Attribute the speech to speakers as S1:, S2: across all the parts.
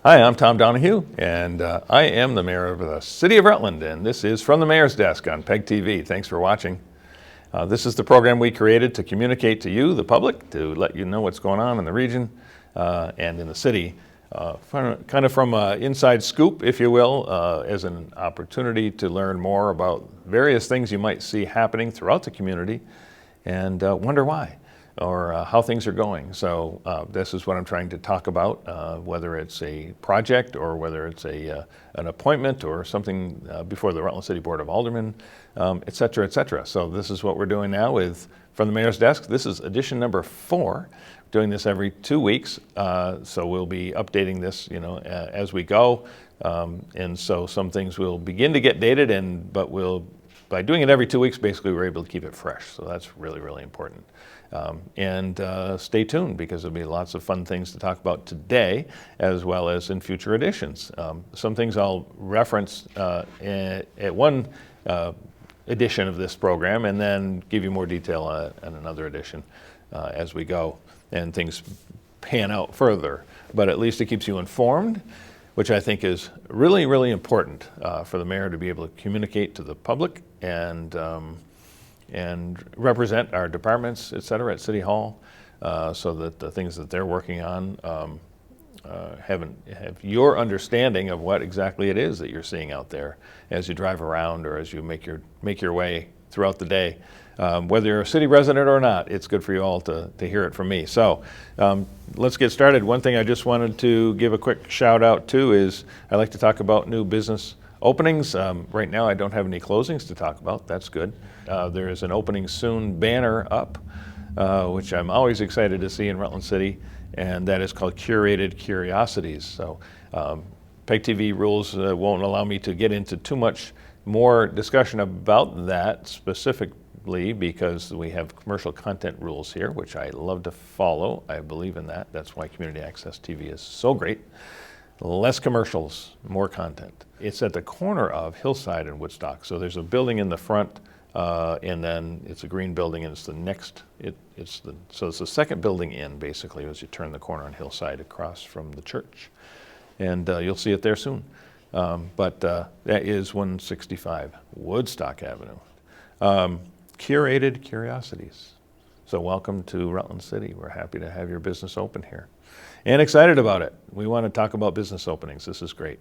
S1: Hi, I'm Tom Donahue, and I am the mayor of the city of Rutland, and this is From the Mayor's Desk on PEG TV. Thanks for watching. This is the program we created to communicate to you, the public, to let you know what's going on in the region and in the city, kind of from an inside scoop, if you will, as an opportunity to learn more about various things you might see happening throughout the community and wonder why, or how things are going. So this is what I'm trying to talk about, whether it's a project or whether it's an appointment or something before the Rutland City Board of Aldermen, et cetera, et cetera. So this is what we're doing now with From the Mayor's Desk. This is edition number 4. Doing this every 2 weeks, so we'll be updating this, as we go. And so some things will begin to get dated, but by doing it every 2 weeks, basically we're able to keep it fresh. So that's really, really important. And stay tuned, because there'll be lots of fun things to talk about today, as well as in future editions. Some things I'll reference at one edition of this program, and then give you more detail on another edition as we go, and things pan out further. But at least it keeps you informed, which I think is really, really important for the mayor to be able to communicate to the public and represent our departments, et cetera, at City Hall, so that the things that they're working on have your understanding of what exactly it is that you're seeing out there as you drive around or as you make your way throughout the day. Whether you're a city resident or not, it's good for you all to hear it from me. So let's get started. One thing I just wanted to give a quick shout out to is I like to talk about new business openings. Right now I don't have any closings to talk about. That's good. There is an opening soon banner up, which I'm always excited to see in Rutland City, and that is called Curated Curiosities. So PEG TV rules won't allow me to get into too much more discussion about that specifically, because we have commercial content rules here, which I love to follow. I believe in that. That's why Community Access TV is so great. Less commercials, more content. It's at the corner of Hillside and Woodstock. So there's a building in the front, and then it's a green building, and it's the next. It's the second building in, basically, as you turn the corner on Hillside across from the church, and you'll see it there soon. But that is 165 Woodstock Avenue. Curated Curiosities. So welcome to Rutland City. We're happy to have your business open here, and excited about it. We want to talk about business openings. This is great.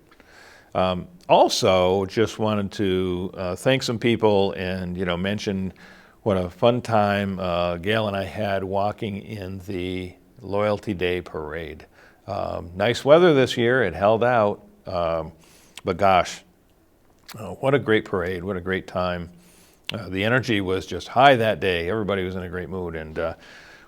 S1: Also, just wanted to thank some people and mention what a fun time Gail and I had walking in the Loyalty Day Parade. Nice weather this year. It held out. But gosh, what a great parade, what a great time. The energy was just high that day. Everybody was in a great mood. And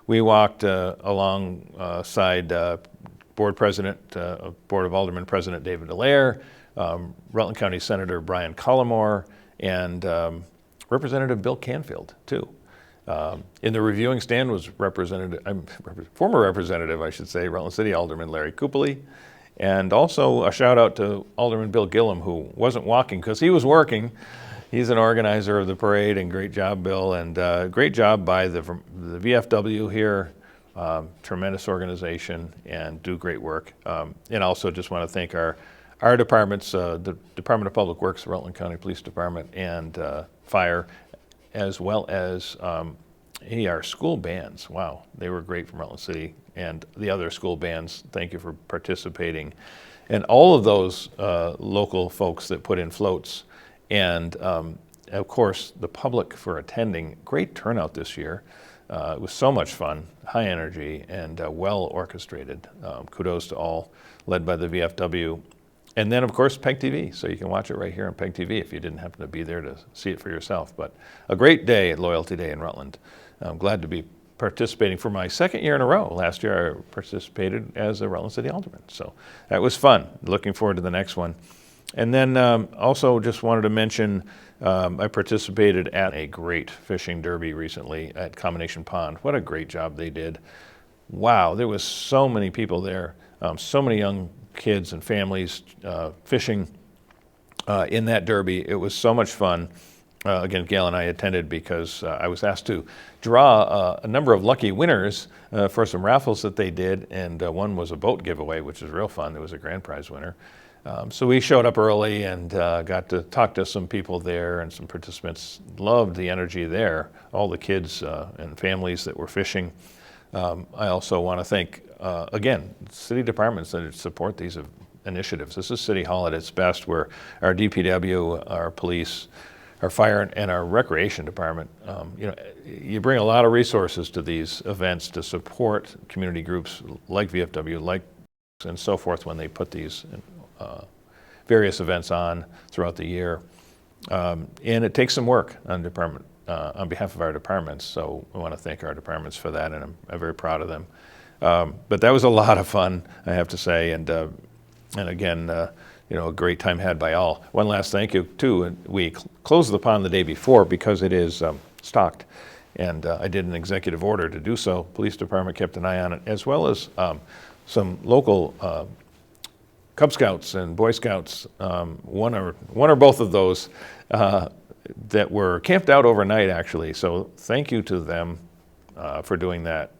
S1: we walked alongside Board of Aldermen President David Dallaire, Rutland County Senator Brian Collmore, and Representative Bill Canfield, too. In the reviewing stand was former representative, I should say, Rutland City Alderman Larry Coopely. And also a shout out to Alderman Bill Gillum, who wasn't walking because he was working. He's an organizer of the parade, and great job, Bill, and great job by the VFW here. Tremendous organization and do great work. And also just want to thank our departments, the Department of Public Works, Rutland County Police Department, and Fire, as well as our school bands. Wow, they were great from Rutland City. And the other school bands, thank you for participating. And all of those local folks that put in floats. And of course, the public for attending. Great turnout this year. It was so much fun, high energy, and well orchestrated. Kudos to all, led by the VFW. And then, of course, PEG TV. So you can watch it right here on PEG TV if you didn't happen to be there to see it for yourself. But a great day at Loyalty Day in Rutland. I'm glad to be participating for my second year in a row. Last year I participated as a Rutland City Alderman. So that was fun. Looking forward to the next one. And then also just wanted to mention I participated at a great fishing derby recently at Combination Pond. What a great job they did. Wow, there was so many people there, so many young kids and families fishing in that derby. It was so much fun. again, Gail and I attended because I was asked to draw a number of lucky winners for some raffles that they did, and one was a boat giveaway, which was real fun. There was a grand prize winner. So we showed up early and got to talk to some people there, and some participants loved the energy there, all the kids and families that were fishing. I also want to thank, again, city departments that support these initiatives. This is City Hall at its best, where our DPW, our police, our fire, and our recreation department, you bring a lot of resources to these events to support community groups like VFW, and so forth when they put these various events on throughout the year. And it takes some work on behalf of our departments, so I want to thank our departments for that, and I'm very proud of them. But that was a lot of fun, I have to say, and again, a great time had by all. One last thank you, too. We closed the pond the day before because it is stocked, and I did an executive order to do so. Police department kept an eye on it, as well as some local Cub Scouts and Boy Scouts, one or both of those, that were camped out overnight, actually. So thank you to them for doing that,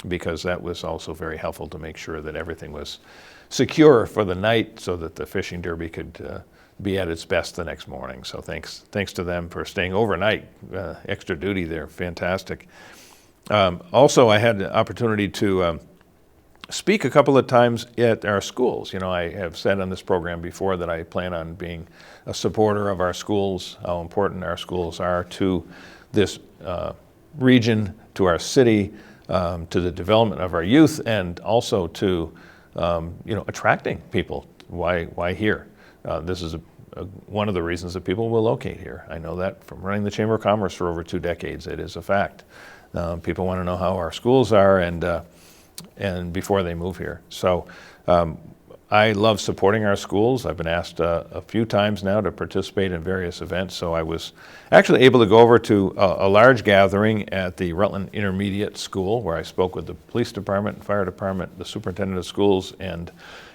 S1: because that was also very helpful to make sure that everything was secure for the night, so that the fishing derby could be at its best the next morning. So thanks to them for staying overnight, extra duty there, fantastic. Also, I had the opportunity to speak a couple of times at our schools. I have said on this program before that I plan on being a supporter of our schools, how important our schools are to this region, to our city, to the development of our youth, and also to attracting people. Why here? This is one of the reasons that people will locate here. I know that from running the Chamber of Commerce for over 2 decades. It is a fact. People want to know how our schools are, and before they move here. So I love supporting our schools. I've been asked a few times now to participate in various events, so I was actually able to go over to a large gathering at the Rutland Intermediate School, where I spoke with the police department, fire department, the superintendent of schools, and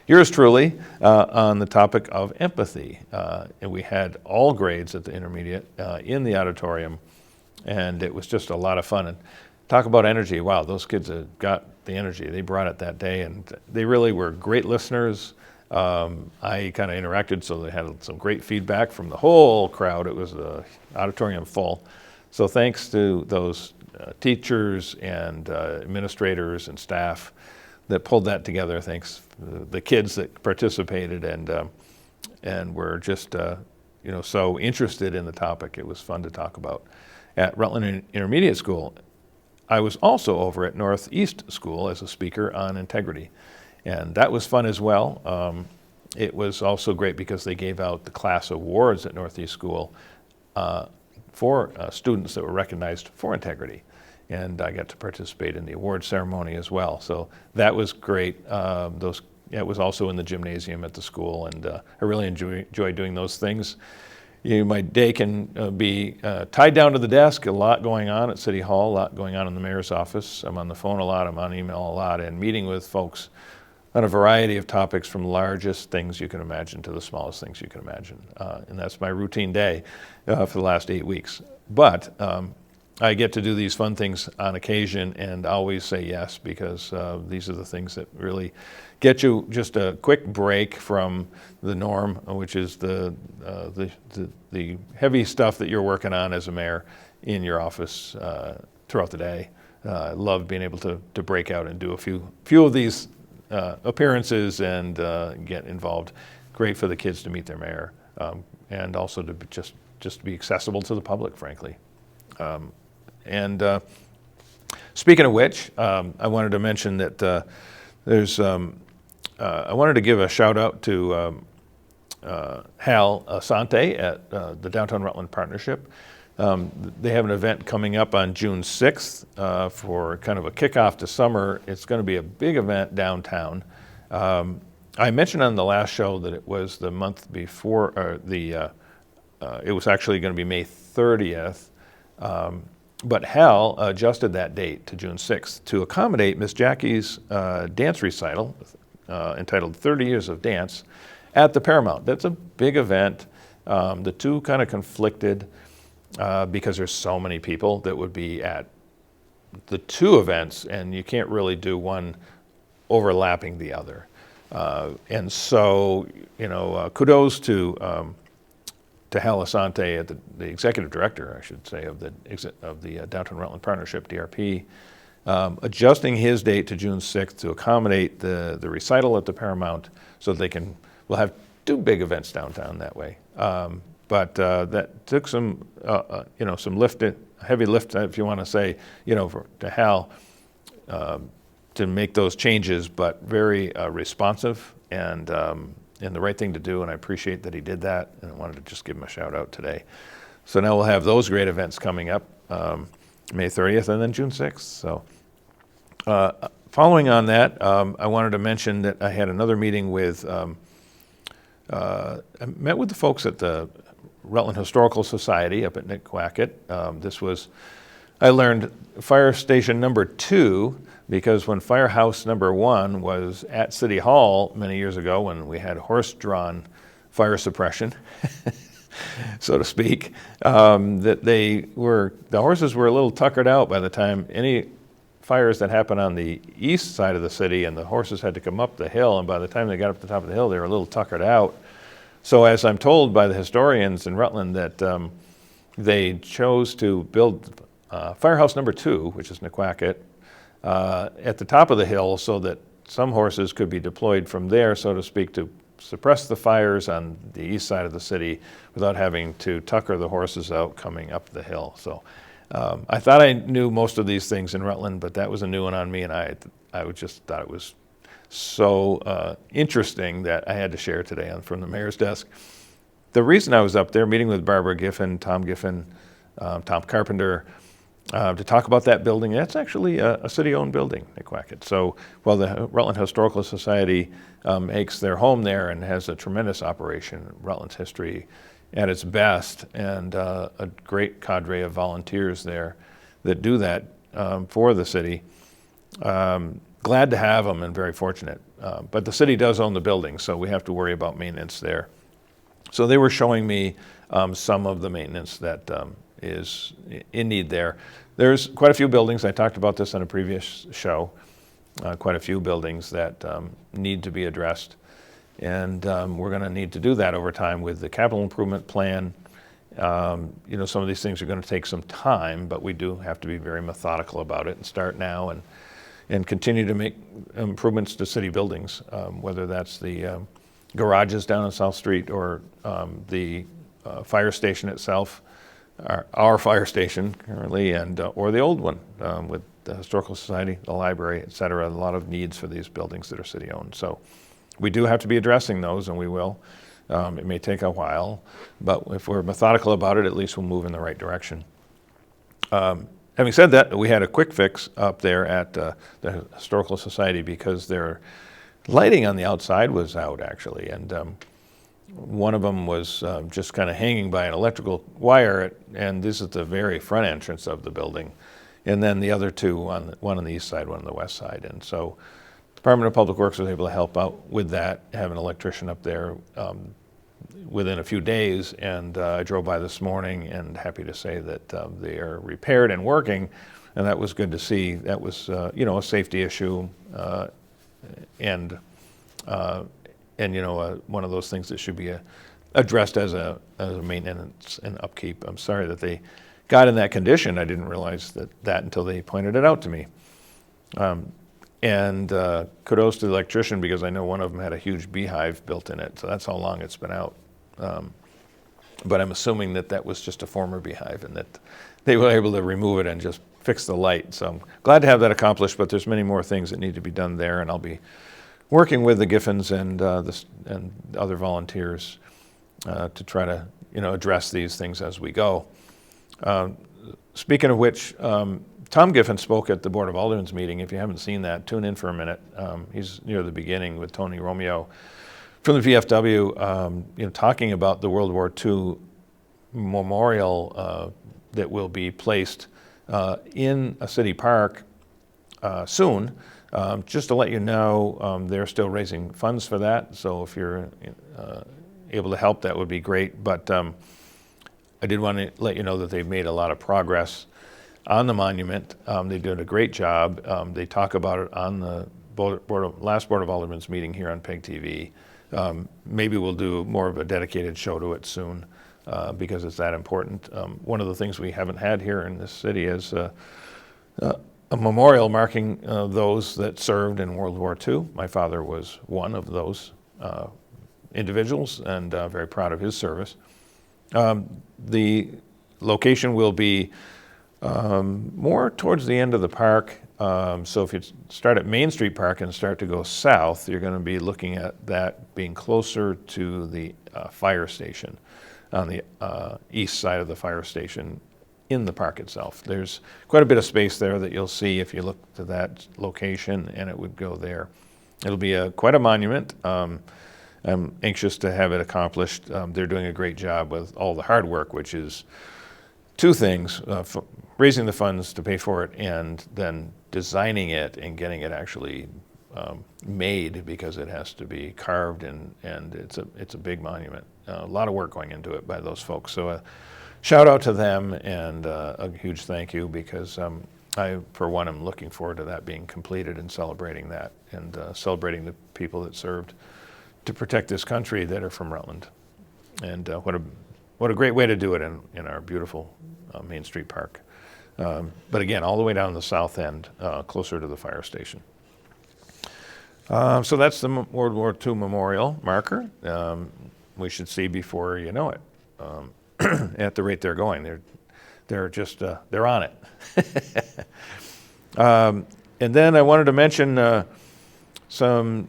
S1: yours truly on the topic of empathy. And we had all grades at the intermediate in the auditorium, and it was just a lot of fun. And talk about energy. Wow, those kids have got the energy. They brought it that day, and they really were great listeners. I kind of interacted, so they had some great feedback from the whole crowd. It was the auditorium full. So thanks to those teachers and administrators and staff that pulled that together. Thanks the kids that participated and were just so interested in the topic. It was fun to talk about. At Rutland Intermediate School, I was also over at Northeast School as a speaker on integrity, and that was fun as well. It was also great because they gave out the class awards at Northeast School for students that were recognized for integrity, and I got to participate in the award ceremony as well. So that was great. It was also in the gymnasium at the school, and I really enjoy doing those things. My day can be tied down to the desk, a lot going on at City Hall, a lot going on in the mayor's office. I'm on the phone a lot, I'm on email a lot, and meeting with folks on a variety of topics, from the largest things you can imagine to the smallest things you can imagine. And that's my routine day for the last 8 weeks. But I get to do these fun things on occasion and always say yes, because these are the things that really get you just a quick break from the norm, which is the heavy stuff that you're working on as a mayor in your office throughout the day. I love being able to break out and do a few of these appearances and get involved. Great for the kids to meet their mayor, and also to just be accessible to the public, frankly. And speaking of which, I wanted to mention that I wanted to give a shout out to Hal Asante at the Downtown Rutland Partnership. They have an event coming up on June 6th for kind of a kickoff to summer. It's going to be a big event downtown. I mentioned on the last show that it was the month before, it was actually going to be May 30th. But Hal adjusted that date to June 6th to accommodate Miss Jackie's dance recital entitled 30 Years of Dance at the Paramount. That's a big event. The two kind of conflicted. because there's so many people that would be at the two events, and you can't really do one overlapping the other. And so, kudos to Hal Asante, the executive director, I should say, of the Downtown Rutland Partnership, DRP, adjusting his date to June 6th to accommodate the recital at the Paramount, so that we'll have two big events downtown that way. But that took some heavy lift, if you want to say, to Hal to make those changes, but very responsive and the right thing to do. And I appreciate that he did that, and I wanted to just give him a shout out today. So now we'll have those great events coming up, May 30th and then June 6th. So following on that, I wanted to mention that I had another meeting with, I met with the folks at the Rutland Historical Society up at Nitquacket. I learned fire station number 2, because when firehouse number 1 was at City Hall many years ago, when we had horse-drawn fire suppression, so to speak, that the horses were a little tuckered out by the time any fires that happened on the east side of the city, and the horses had to come up the hill, and by the time they got up to the top of the hill, they were a little tuckered out. So as I'm told by the historians in Rutland, that they chose to build firehouse number 2, which is Nitquacket, at the top of the hill, so that some horses could be deployed from there, so to speak, to suppress the fires on the east side of the city without having to tucker the horses out coming up the hill. So I thought I knew most of these things in Rutland, but that was a new one on me, and I just thought it was so interesting that I had to share today from the mayor's desk. The reason I was up there meeting with Barbara Giffen, Tom Giffen, Tom Carpenter, to talk about that building. That's actually a city-owned building, Nitquacket. So while the Rutland Historical Society makes their home there and has a tremendous operation, Rutland's history at its best, and a great cadre of volunteers there that do that for the city. Glad to have them and very fortunate. But the city does own the building, so we have to worry about maintenance there. So they were showing me some of the maintenance that is in need there. There's quite a few buildings, I talked about this on a previous show, quite a few buildings that need to be addressed. And we're going to need to do that over time with the capital improvement plan. Some of these things are going to take some time, but we do have to be very methodical about it and start now and continue to make improvements to city buildings, whether that's the garages down on South Street or the fire station itself, our fire station currently, and or the old one with the Historical Society, the library, et cetera. A lot of needs for these buildings that are city-owned. So we do have to be addressing those, and we will. It may take a while, but if we're methodical about it, at least we'll move in the right direction. Having said that, we had a quick fix up there at the Historical Society because their lighting on the outside was out, actually, and one of them was just kind of hanging by an electrical wire, and this is the very front entrance of the building, and then the other two, one on the east side, one on the west side. And so Department of Public Works was able to help out with that, have an electrician up there within a few days, and I drove by this morning and happy to say that they are repaired and working, and that was good to see. That was a safety issue and one of those things that should be addressed as a maintenance and upkeep. I'm sorry that they got in that condition. I didn't realize that until they pointed it out to me. And kudos to the electrician, because I know one of them had a huge beehive built in it, so that's how long it's been out. But I'm assuming that was just a former beehive and that they were able to remove it and just fix the light. So I'm glad to have that accomplished, but there's many more things that need to be done there, and I'll be working with the Giffens and other volunteers to try to address these things as we go. Speaking of which, Tom Giffen spoke at the Board of Aldermen's meeting. If you haven't seen that, tune in for a minute. He's near the beginning with Tony Romeo from the VFW, talking about the World War II memorial that will be placed in a city park soon. Just to let you know, they're still raising funds for that, so if you're able to help, that would be great. But I did want to let you know that they've made a lot of progress on the monument. They did a great job. They talk about it on the last Board of Aldermen's meeting here on PEG TV. Maybe we'll do more of a dedicated show to it soon because it's that important. One of the things we haven't had here in this city is a memorial marking those that served in World War II. My father was one of those individuals, and very proud of his service. The location will be more towards the end of the park. So if you start at Main Street Park and start to go south, you're going to be looking at that being closer to the fire station, on the east side of the fire station in the park itself. There's quite a bit of space there that you'll see if you look to that location, and it would go there. It'll be quite a monument. I'm anxious to have it accomplished. They're doing a great job with all the hard work, which is two things, raising the funds to pay for it and then designing it and getting it actually made, because it has to be carved, and it's a big monument. A lot of work going into it by those folks. So shout out to them, and a huge thank you, because I, for one, am looking forward to that being completed and celebrating that, and celebrating the people that served to protect this country that are from Rutland. And what a great way to do it in our beautiful Main Street Park. But again, all the way down the south end, closer to the fire station. So that's the World War II memorial marker. We should see before you know it. At the rate they're going, they're just they're on it. And then I wanted to mention some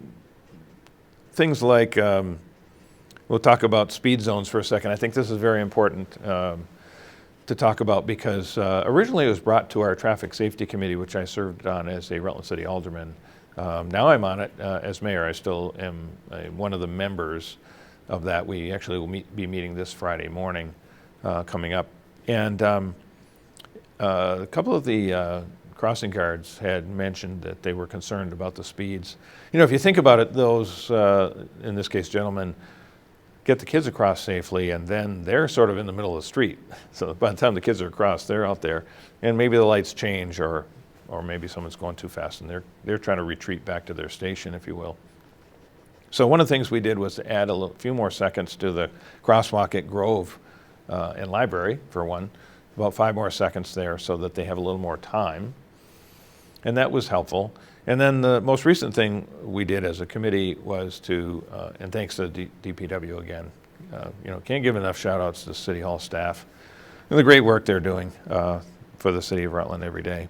S1: things like, we'll talk about speed zones for a second. I think this is very important to talk about, because originally it was brought to our Traffic Safety Committee, which I served on as a Rutland City Alderman. Now I'm on it as mayor. I still am one of the members of that. We actually will be meeting this Friday morning coming up. And a couple of the crossing guards had mentioned that they were concerned about the speeds. You know, if you think about it, those, in this case, gentlemen, get the kids across safely, and then they're sort of in the middle of the street. So by the time the kids are across, they're out there, and maybe the lights change, or maybe someone's going too fast, and they're trying to retreat back to their station, if you will. So one of the things we did was to add a few more seconds to the crosswalk at Grove and Library, for one, about 5 more seconds there, so that they have a little more time. And that was helpful. And then the most recent thing we did as a committee was to, and thanks to DPW again, can't give enough shout outs to City Hall staff and the great work they're doing for the city of Rutland every day.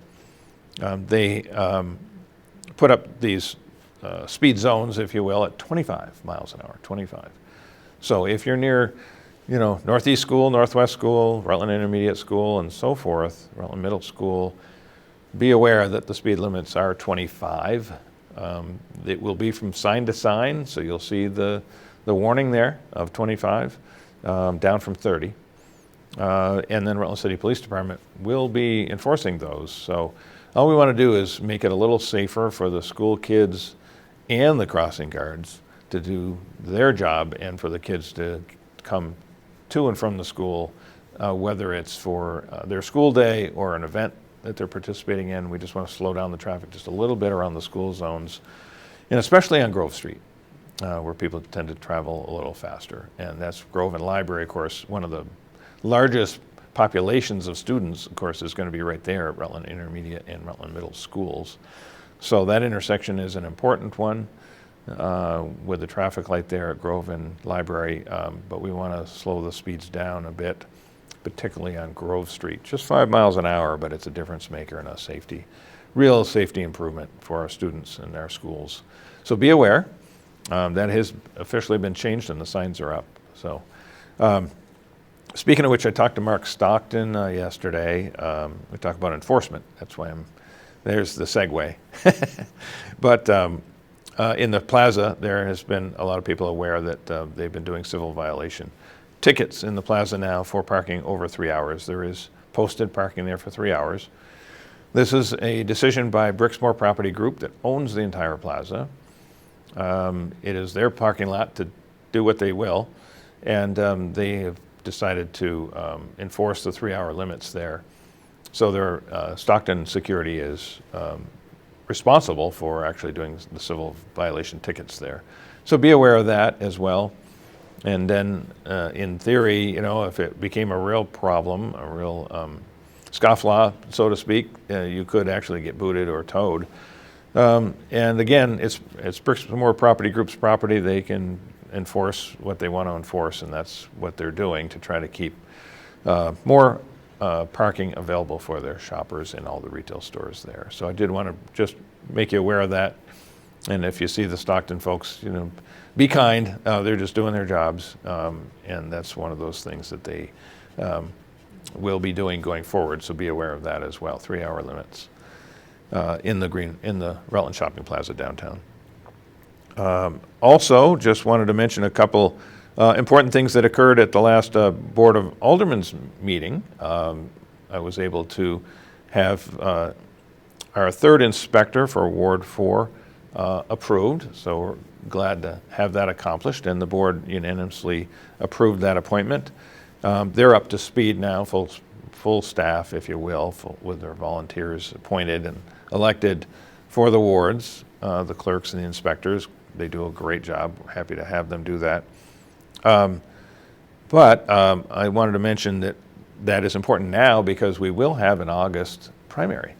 S1: They put up these speed zones, if you will, at 25 miles an hour, 25. So if you're near, Northeast School, Northwest School, Rutland Intermediate School, and so forth, Rutland Middle School, be aware that the speed limits are 25. It will be from sign to sign, so you'll see the warning there of 25, down from 30. And then Rutland City Police Department will be enforcing those. So all we want to do is make it a little safer for the school kids and the crossing guards to do their job, and for the kids to come to and from the school, whether it's for their school day or an event that they're participating in. We just want to slow down the traffic just a little bit around the school zones, and especially on Grove Street, where people tend to travel a little faster. And that's Grove and Library, of course. One of the largest populations of students, of course, is going to be right there at Rutland Intermediate and Rutland Middle Schools. So that intersection is an important one with the traffic light there at Grove and Library, but we want to slow the speeds down a bit, particularly on Grove Street. Just 5 miles an hour, but it's a difference maker and a real safety improvement for our students and our schools. So be aware. That has officially been changed, and the signs are up. So speaking of which, I talked to Mark Stockton yesterday. We talked about enforcement. That's why there's the segue. But in the plaza, there has been a lot of people aware that they've been doing civil violation tickets in the plaza now for parking over 3 hours. There is posted parking there for 3 hours. This is a decision by Brixmore Property Group that owns the entire plaza. It is their parking lot to do what they will, and they have decided to enforce the 3-hour limits there. So their Stockton Security is responsible for actually doing the civil violation tickets there. So be aware of that as well. And then in theory, you know, if it became a real problem, a real scofflaw, so to speak, you could actually get booted or towed. And again, it's Bricks and Mortar Property Group's property. They can enforce what they want to enforce, and that's what they're doing to try to keep more parking available for their shoppers in all the retail stores there. So I did want to just make you aware of that. And if you see the Stockton folks, you know, be kind. They're just doing their jobs, and that's one of those things that they will be doing going forward. So be aware of that as well. 3-hour limits in the Rutland Shopping Plaza downtown. Also, just wanted to mention a couple important things that occurred at the last Board of Aldermen's meeting. I was able to have our third inspector for Ward 4 approved, so we're glad to have that accomplished, and the board unanimously approved that appointment. They're up to speed now, full staff, if you will, with their volunteers appointed and elected for the wards, the clerks and the inspectors. They do a great job. We're happy to have them do that. But I wanted to mention that is important now because we will have an August primary.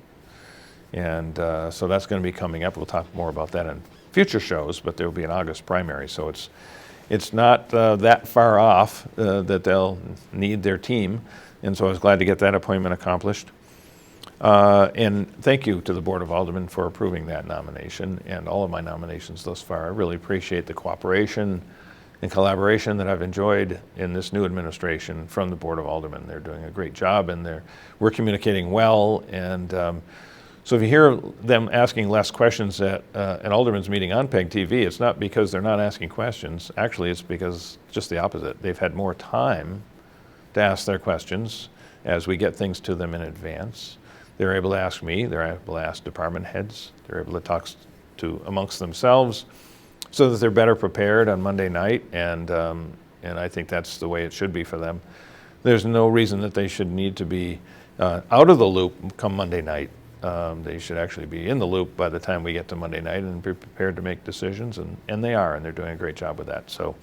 S1: And so that's going to be coming up. We'll talk more about that in future shows, but there will be an August primary. So it's not that far off that they'll need their team. And so I was glad to get that appointment accomplished. And thank you to the Board of Aldermen for approving that nomination and all of my nominations thus far. I really appreciate the cooperation and collaboration that I've enjoyed in this new administration from the Board of Aldermen. They're doing a great job, and we're communicating well. And so if you hear them asking less questions at an Alderman's meeting on PEG TV, it's not because they're not asking questions. Actually, it's because just the opposite. They've had more time to ask their questions as we get things to them in advance. They're able to ask me, they're able to ask department heads, they're able to talk to amongst themselves so that they're better prepared on Monday night, and I think that's the way it should be for them. There's no reason that they should need to be out of the loop come Monday night. They should actually be in the loop by the time we get to Monday night and be prepared to make decisions, and they are, and they're doing a great job with that. So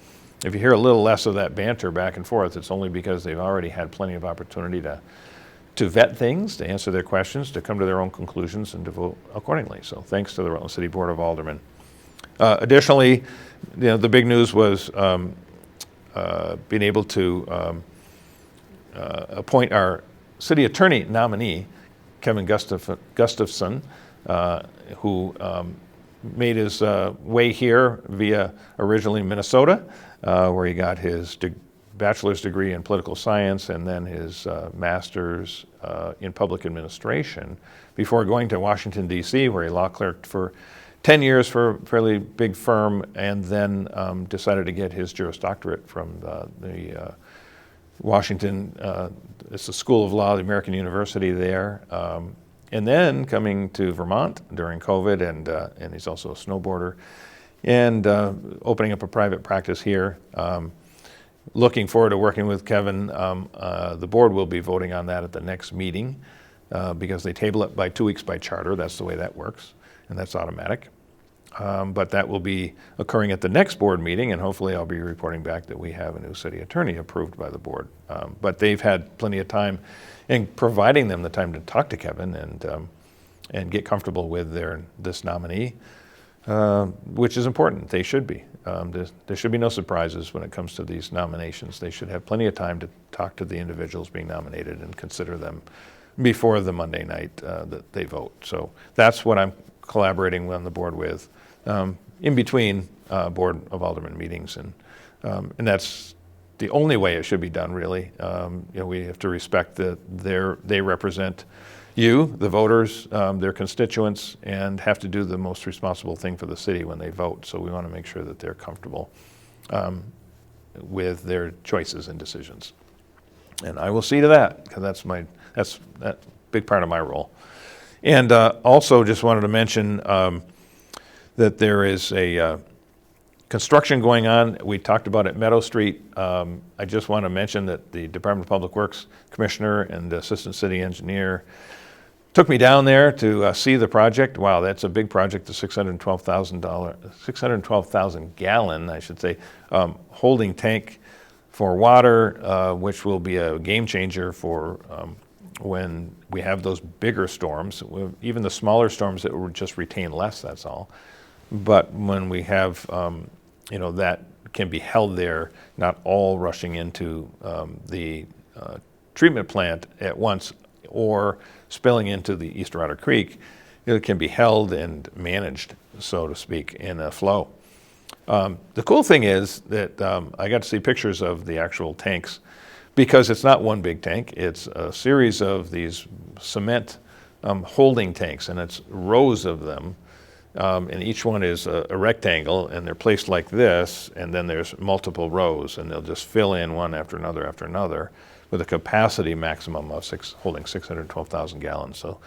S1: if you hear a little less of that banter back and forth, it's only because they've already had plenty of opportunity to vet things, to answer their questions, to come to their own conclusions, and to vote accordingly. So thanks to the Rutland City Board of Aldermen. Additionally, the big news was being able to appoint our city attorney nominee, Kevin Gustafson, who made his way here via originally Minnesota, where he got his bachelor's degree in political science and then his master's in public administration before going to Washington, D.C., where he law clerked for 10 years for a fairly big firm, and then decided to get his Juris Doctorate from the Washington, it's the School of Law, the American University there. And then coming to Vermont during COVID, and he's also a snowboarder, and opening up a private practice here. Looking forward to working with Kevin. The board will be voting on that at the next meeting because they table it by 2 weeks by charter. That's the way that works, and that's automatic. But that will be occurring at the next board meeting, and hopefully I'll be reporting back that we have a new city attorney approved by the board. But they've had plenty of time in providing them the time to talk to Kevin and get comfortable with this nominee, which is important. They should be. There should be no surprises when it comes to these nominations. They should have plenty of time to talk to the individuals being nominated and consider them before the Monday night that they vote. So that's what I'm collaborating on the board with in between Board of Aldermen meetings, and that's the only way it should be done, really. We have to respect that they represent you, the voters, their constituents, and have to do the most responsible thing for the city when they vote. So we want to make sure that they're comfortable with their choices and decisions. And I will see to that, because that's a big part of my role. And also just wanted to mention that there is Construction going on, we talked about at Meadow Street. I just want to mention that the Department of Public Works Commissioner and the Assistant City Engineer took me down there to see the project. Wow, that's a big project, the $612,000 gallon, I should say, holding tank for water, which will be a game changer for when we have those bigger storms. Even the smaller storms, that will just retain less, that's all. But when we have, that can be held there, not all rushing into the treatment plant at once or spilling into the East Otter Creek, it can be held and managed, so to speak, in a flow. The cool thing is that I got to see pictures of the actual tanks, because it's not one big tank, it's a series of these cement holding tanks, and it's rows of them. And each one is a rectangle, and they're placed like this, and then there's multiple rows, and they'll just fill in one after another, with a capacity maximum of holding 612,000 gallons. So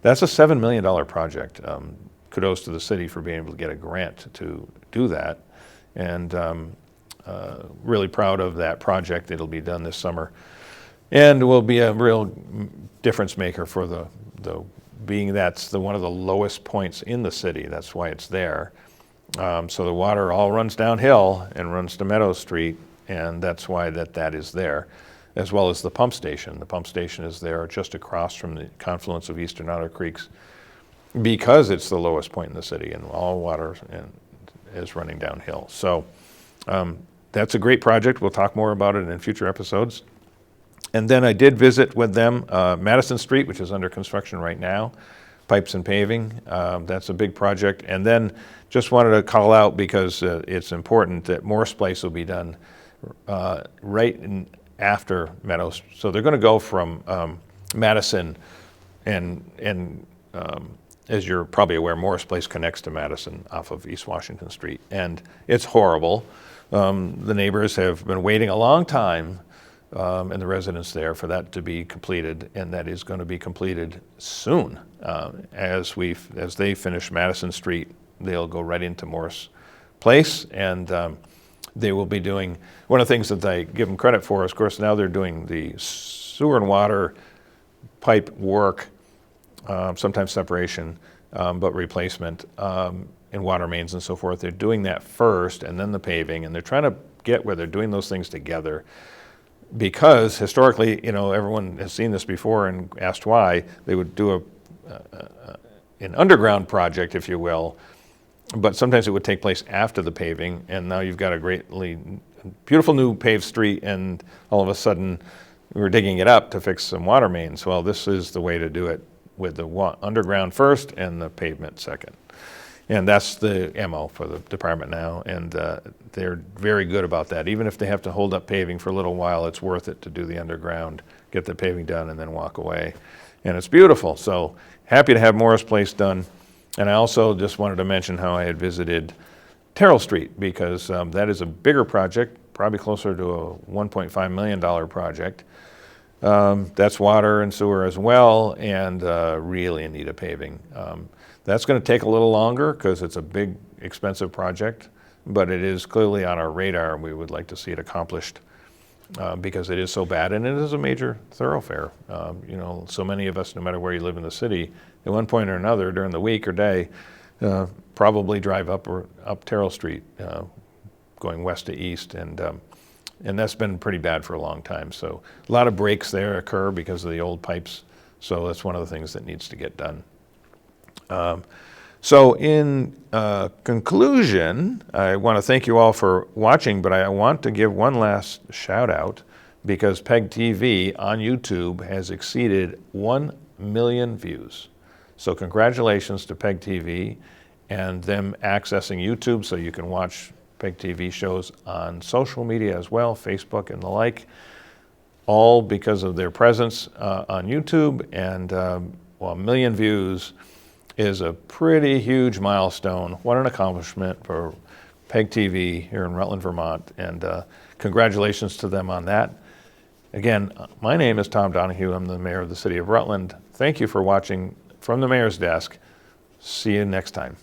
S1: that's a $7 million project. Kudos to the city for being able to get a grant to do that, and really proud of that project. It'll be done this summer, and will be a real difference maker for the being that's one of the lowest points in the city. That's why it's there. So the water all runs downhill and runs to Meadow Street, and that's why that is there, as well as the pump station. The pump station is there just across from the confluence of Eastern Otter Creeks, because it's the lowest point in the city, and all water is running downhill. So that's a great project. We'll talk more about it in future episodes. And then I did visit with them Madison Street, which is under construction right now, pipes and paving. That's a big project. And then just wanted to call out, because it's important, that Morris Place will be done right after Meadows. So they're going to go from Madison, and as you're probably aware, Morris Place connects to Madison off of East Washington Street. And it's horrible. The neighbors have been waiting a long time, and the residents there, for that to be completed, and that is going to be completed soon. As they finish Madison Street, they'll go right into Morris Place, and they will be doing, one of the things that I give them credit for is, of course, now they're doing the sewer and water pipe work, sometimes separation, but replacement, in water mains and so forth. They're doing that first, and then the paving, and they're trying to get where they're doing those things together. Because historically, everyone has seen this before and asked why. They would do an underground project, if you will, but sometimes it would take place after the paving, and now you've got a beautiful new paved street, and all of a sudden we're digging it up to fix some water mains. Well, this is the way to do it, with the underground first and the pavement second. And that's the MO for the department now, and they're very good about that. Even if they have to hold up paving for a little while, it's worth it to do the underground, get the paving done, and then walk away. And it's beautiful. So happy to have Morris Place done. And I also just wanted to mention how I had visited Terrell Street, because that is a bigger project, probably closer to a $1.5 million project. That's water and sewer as well, and really in need of paving. That's going to take a little longer, because it's a big, expensive project, but it is clearly on our radar, and we would like to see it accomplished, because it is so bad, and it is a major thoroughfare. So many of us, no matter where you live in the city, at one point or another during the week or day, probably drive up Terrell Street, going west to east, and that's been pretty bad for a long time. So a lot of breaks there occur because of the old pipes. So that's one of the things that needs to get done. So in conclusion, I want to thank you all for watching, but I want to give one last shout out, because PEG TV on YouTube has exceeded 1 million views. So congratulations to PEG TV and them accessing YouTube, so you can watch PEG TV shows on social media as well, Facebook and the like, all because of their presence on YouTube. And 1 million views is a pretty huge milestone. What an accomplishment for PEG TV here in Rutland, Vermont, and congratulations to them on that. Again, my name is Tom Donahue. I'm the mayor of the city of Rutland. Thank you for watching from the mayor's desk. See you next time.